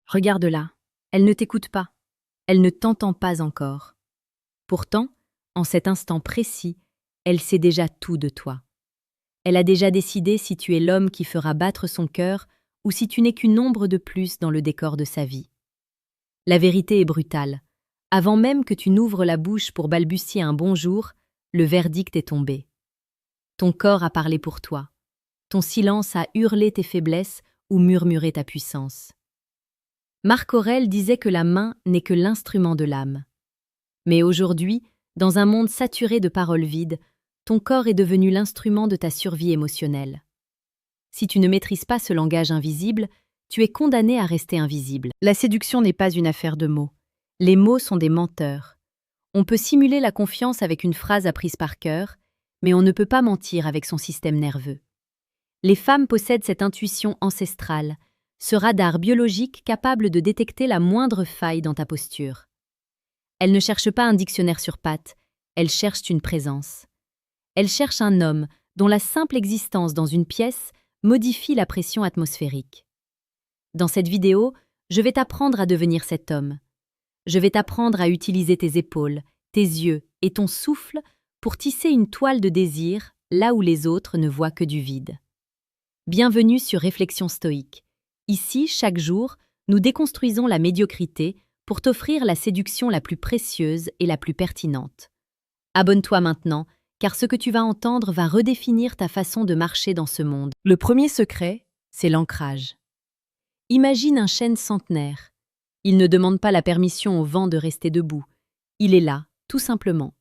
Regarde-la. Elle ne t'écoute pas. Elle ne t'entend pas encore. Pourtant, en cet instant précis, elle sait déjà tout de toi. Elle a déjà décidé si tu es l'homme qui fera battre son cœur ou si tu n'es qu'une ombre de plus dans le décor de sa vie. La vérité est brutale. Avant même que tu n'ouvres la bouche pour balbutier un bonjour, le verdict est tombé. Ton corps a parlé pour toi. Ton silence a hurlé tes faiblesses ou murmuré ta puissance. Marc Aurèle disait que la main n'est que l'instrument de l'âme. Mais aujourd'hui, dans un monde saturé de paroles vides, ton corps est devenu l'instrument de ta survie émotionnelle. Si tu ne maîtrises pas ce langage invisible, tu es condamné à rester invisible. La séduction n'est pas une affaire de mots. Les mots sont des menteurs. On peut simuler la confiance avec une phrase apprise par cœur, mais on ne peut pas mentir avec son système nerveux. Les femmes possèdent cette intuition ancestrale, ce radar biologique capable de détecter la moindre faille dans ta posture. Elles ne cherchent pas un dictionnaire sur pattes, elles cherchent une présence. Elles cherchent un homme dont la simple existence dans une pièce modifie la pression atmosphérique. Dans cette vidéo, je vais t'apprendre à devenir cet homme. Je vais t'apprendre à utiliser tes épaules, tes yeux et ton souffle pour tisser une toile de désir là où les autres ne voient que du vide. Bienvenue sur Réflexion stoïque. Ici, chaque jour, nous déconstruisons la médiocrité pour t'offrir la séduction la plus précieuse et la plus pertinente. Abonne-toi maintenant, car ce que tu vas entendre va redéfinir ta façon de marcher dans ce monde. Le premier secret, c'est l'ancrage. Imagine un chêne centenaire. Il ne demande pas la permission au vent de rester debout. Il est là, tout simplement.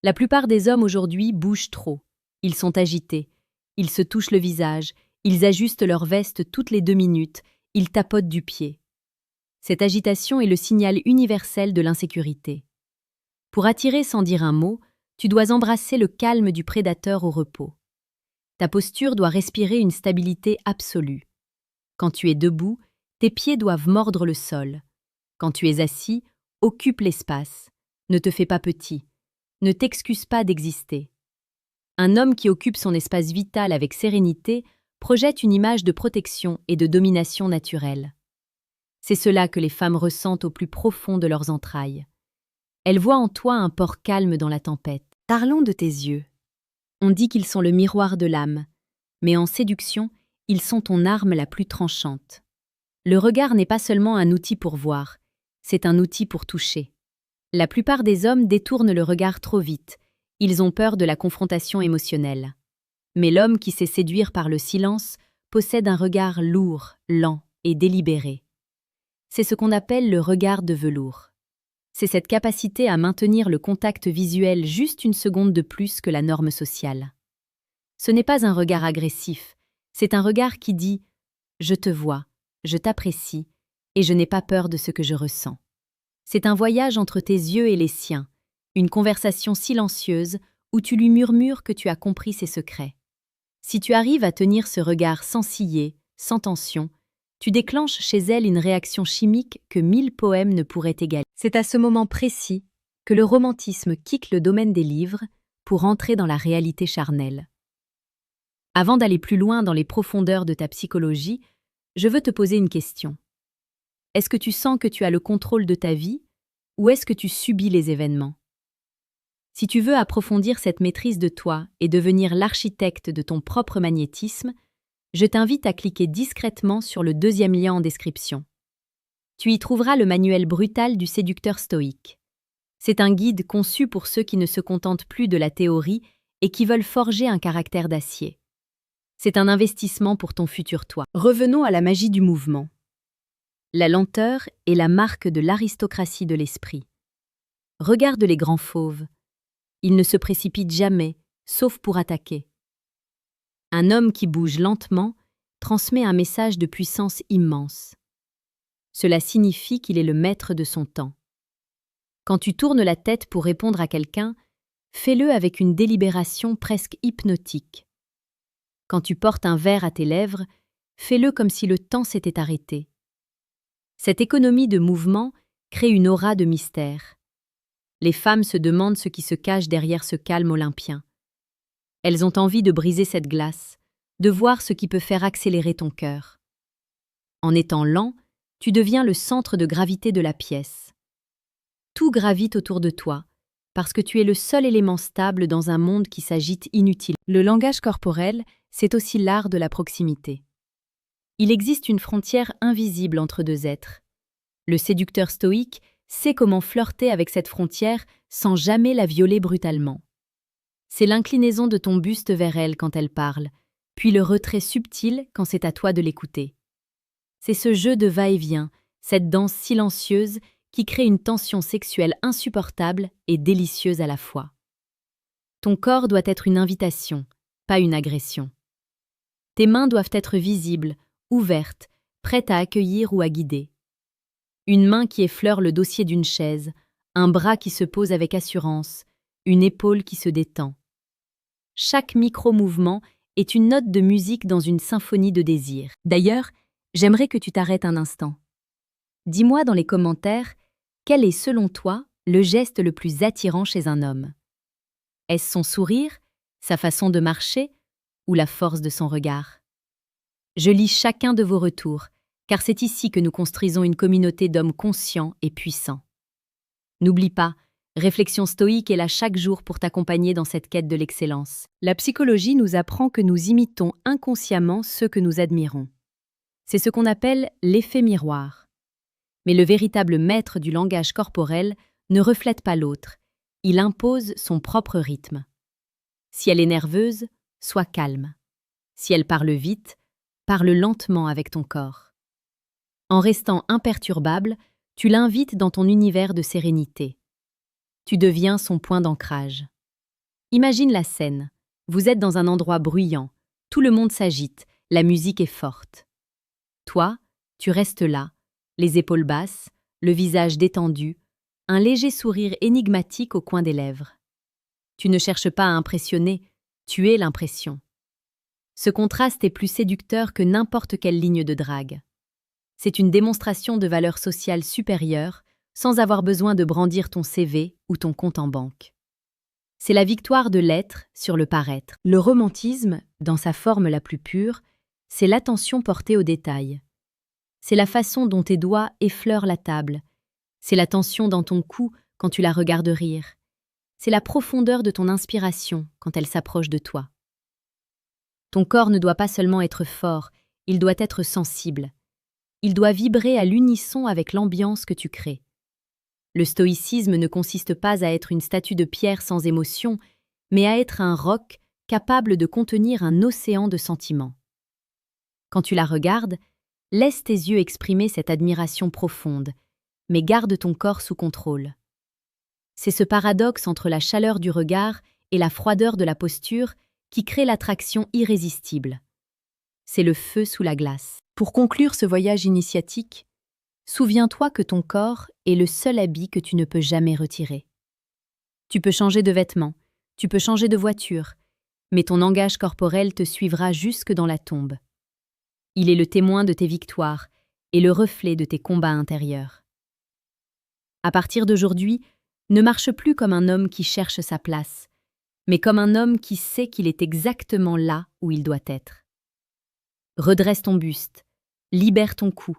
La plupart des hommes aujourd'hui bougent trop. Ils sont agités. Ils se touchent le visage. Ils ajustent leur veste toutes les 2 minutes. Ils tapotent du pied. Cette agitation est le signal universel de l'insécurité. Pour attirer sans dire un mot, tu dois embrasser le calme du prédateur au repos. Ta posture doit respirer une stabilité absolue. Quand tu es debout, tes pieds doivent mordre le sol. Quand tu es assis, occupe l'espace. Ne te fais pas petit. Ne t'excuse pas d'exister. Un homme qui occupe son espace vital avec sérénité projette une image de protection et de domination naturelle. C'est cela que les femmes ressentent au plus profond de leurs entrailles. Elles voient en toi un port calme dans la tempête. Parlons de tes yeux. On dit qu'ils sont le miroir de l'âme, mais en séduction, ils sont ton arme la plus tranchante. Le regard n'est pas seulement un outil pour voir, c'est un outil pour toucher. La plupart des hommes détournent le regard trop vite, ils ont peur de la confrontation émotionnelle. Mais l'homme qui sait séduire par le silence possède un regard lourd, lent et délibéré. C'est ce qu'on appelle le regard de velours. C'est cette capacité à maintenir le contact visuel juste une seconde de plus que la norme sociale. Ce n'est pas un regard agressif, c'est un regard qui dit « Je te vois, je t'apprécie et je n'ai pas peur de ce que je ressens ». C'est un voyage entre tes yeux et les siens, une conversation silencieuse où tu lui murmures que tu as compris ses secrets. Si tu arrives à tenir ce regard sans ciller, sans tension, tu déclenches chez elle une réaction chimique que 1000 poèmes ne pourraient égaler. C'est à ce moment précis que le romantisme quitte le domaine des livres pour entrer dans la réalité charnelle. Avant d'aller plus loin dans les profondeurs de ta psychologie, je veux te poser une question. Est-ce que tu sens que tu as le contrôle de ta vie ou est-ce que tu subis les événements? Si tu veux approfondir cette maîtrise de toi et devenir l'architecte de ton propre magnétisme, je t'invite à cliquer discrètement sur le 2e lien en description. Tu y trouveras le manuel brutal du séducteur stoïque. C'est un guide conçu pour ceux qui ne se contentent plus de la théorie et qui veulent forger un caractère d'acier. C'est un investissement pour ton futur toi. Revenons à la magie du mouvement. La lenteur est la marque de l'aristocratie de l'esprit. Regarde les grands fauves. Ils ne se précipitent jamais, sauf pour attaquer. Un homme qui bouge lentement transmet un message de puissance immense. Cela signifie qu'il est le maître de son temps. Quand tu tournes la tête pour répondre à quelqu'un, fais-le avec une délibération presque hypnotique. Quand tu portes un verre à tes lèvres, fais-le comme si le temps s'était arrêté. Cette économie de mouvement crée une aura de mystère. Les femmes se demandent ce qui se cache derrière ce calme olympien. Elles ont envie de briser cette glace, de voir ce qui peut faire accélérer ton cœur. En étant lent, Tu deviens le centre de gravité de la pièce. Tout gravite autour de toi, parce que tu es le seul élément stable dans un monde qui s'agite inutilement. Le langage corporel, c'est aussi l'art de la proximité. Il existe une frontière invisible entre deux êtres. Le séducteur stoïque sait comment flirter avec cette frontière sans jamais la violer brutalement. C'est l'inclinaison de ton buste vers elle quand elle parle, puis le retrait subtil quand c'est à toi de l'écouter. C'est ce jeu de va-et-vient, cette danse silencieuse qui crée une tension sexuelle insupportable et délicieuse à la fois. Ton corps doit être une invitation, pas une agression. Tes mains doivent être visibles, ouvertes, prêtes à accueillir ou à guider. Une main qui effleure le dossier d'une chaise, un bras qui se pose avec assurance, une épaule qui se détend. Chaque micro-mouvement est une note de musique dans une symphonie de désir. D'ailleurs, j'aimerais que tu t'arrêtes un instant. Dis-moi dans les commentaires, quel est selon toi le geste le plus attirant chez un homme? Est-ce son sourire, sa façon de marcher ou la force de son regard? Je lis chacun de vos retours, car c'est ici que nous construisons une communauté d'hommes conscients et puissants. N'oublie pas, Réflexion stoïque est là chaque jour pour t'accompagner dans cette quête de l'excellence. La psychologie nous apprend que nous imitons inconsciemment ceux que nous admirons. C'est ce qu'on appelle l'effet miroir. Mais le véritable maître du langage corporel ne reflète pas l'autre, il impose son propre rythme. Si elle est nerveuse, sois calme. Si elle parle vite, parle lentement avec ton corps. En restant imperturbable, tu l'invites dans ton univers de sérénité. Tu deviens son point d'ancrage. Imagine la scène. Vous êtes dans un endroit bruyant, tout le monde s'agite, la musique est forte. Toi, tu restes là, les épaules basses, le visage détendu, un léger sourire énigmatique au coin des lèvres. Tu ne cherches pas à impressionner, tu es l'impression. Ce contraste est plus séducteur que n'importe quelle ligne de drague. C'est une démonstration de valeur sociale supérieure, sans avoir besoin de brandir ton CV ou ton compte en banque. C'est la victoire de l'être sur le paraître. Le romantisme, dans sa forme la plus pure, c'est l'attention portée aux détails. C'est la façon dont tes doigts effleurent la table. C'est la tension dans ton cou quand tu la regardes rire. C'est la profondeur de ton inspiration quand elle s'approche de toi. Ton corps ne doit pas seulement être fort, il doit être sensible. Il doit vibrer à l'unisson avec l'ambiance que tu crées. Le stoïcisme ne consiste pas à être une statue de pierre sans émotion, mais à être un roc capable de contenir un océan de sentiments. Quand tu la regardes, laisse tes yeux exprimer cette admiration profonde, mais garde ton corps sous contrôle. C'est ce paradoxe entre la chaleur du regard et la froideur de la posture qui crée l'attraction irrésistible. C'est le feu sous la glace. Pour conclure ce voyage initiatique, souviens-toi que ton corps est le seul habit que tu ne peux jamais retirer. Tu peux changer de vêtements, tu peux changer de voiture, mais ton langage corporel te suivra jusque dans la tombe. Il est le témoin de tes victoires et le reflet de tes combats intérieurs. À partir d'aujourd'hui, ne marche plus comme un homme qui cherche sa place, mais comme un homme qui sait qu'il est exactement là où il doit être. Redresse ton buste, libère ton cou,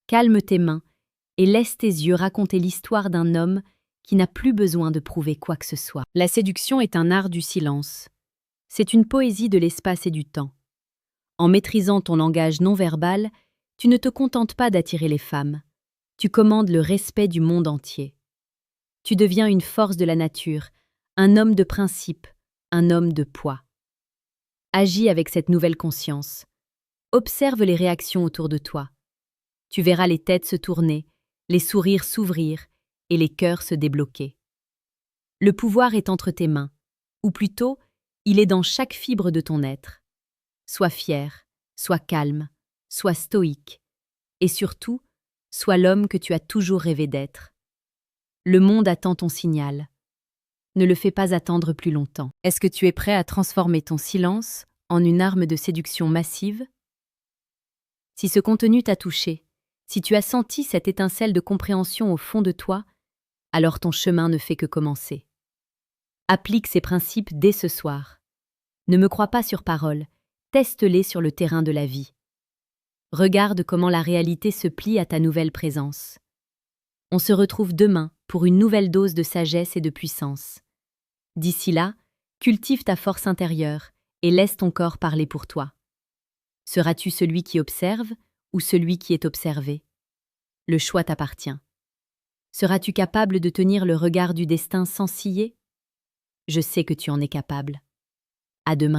calme tes mains et laisse tes yeux raconter l'histoire d'un homme qui n'a plus besoin de prouver quoi que ce soit. La séduction est un art du silence. C'est une poésie de l'espace et du temps. En maîtrisant ton langage non verbal, tu ne te contentes pas d'attirer les femmes. Tu commandes le respect du monde entier. Tu deviens une force de la nature, un homme de principe, un homme de poids. Agis avec cette nouvelle conscience. Observe les réactions autour de toi. Tu verras les têtes se tourner, les sourires s'ouvrir et les cœurs se débloquer. Le pouvoir est entre tes mains, ou plutôt, il est dans chaque fibre de ton être. Sois fier, sois calme, sois stoïque, et surtout, sois l'homme que tu as toujours rêvé d'être. Le monde attend ton signal. Ne le fais pas attendre plus longtemps. Est-ce que tu es prêt à transformer ton silence en une arme de séduction massive? Si ce contenu t'a touché, si tu as senti cette étincelle de compréhension au fond de toi, alors ton chemin ne fait que commencer. Applique ces principes dès ce soir. Ne me crois pas sur parole, teste-les sur le terrain de la vie. Regarde comment la réalité se plie à ta nouvelle présence. On se retrouve demain pour une nouvelle dose de sagesse et de puissance. D'ici là, cultive ta force intérieure et laisse ton corps parler pour toi. Seras-tu celui qui observe ou celui qui est observé? Le choix t'appartient. Seras-tu capable de tenir le regard du destin sans ciller? Je sais que tu en es capable. À demain.